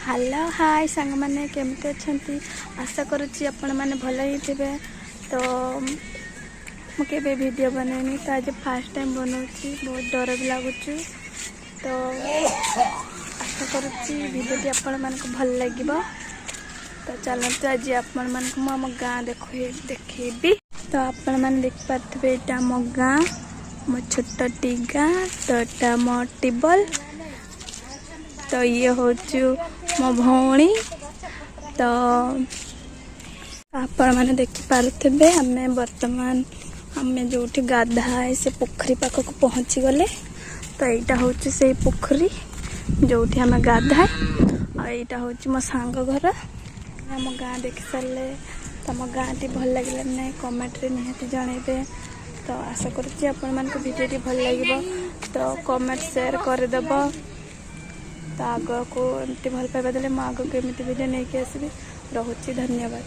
Hello hi सांग मैंने केमती अच्छा आशा करुच्ची आपण मैंने भल ही थे। तो मुझे वीडियो बनैनी तो आज फास्ट टाइम बनाऊँगी, बहुत डर भी लगुच। तो आशा करुच्ची वीडियो आपण मानक भल लगे। तो चलते आज आपण मानक आम गाँ देखेबी। तो आपण मैंने देखिपारे यहाँ आम गाँ मो छोटी गाँ। तो यहाँ मो टिबल। तो ये हूँ मो भौणी। तो आपण मैंने देखिपारे आम बर्तमान आम जो गाधाए से पोखरी पाखक पहुँची गले। तो यहाँ हूँ से पोखरी जो आम गाधाए। यहाँ हूँ मो सांग घर। आम गाँ देख सारे तो आम गाँ टी भल लगे ना कमेंट रे निहाती जनइबे। तो आशा करुच्ची आपण मानक वीडियो भल लगे तो कमेंट शेयर करदेव। तो आग को एमती भल पाइबा देले आग को एमती वीडियो नहीं आसबि। रहुछि धन्यवाद।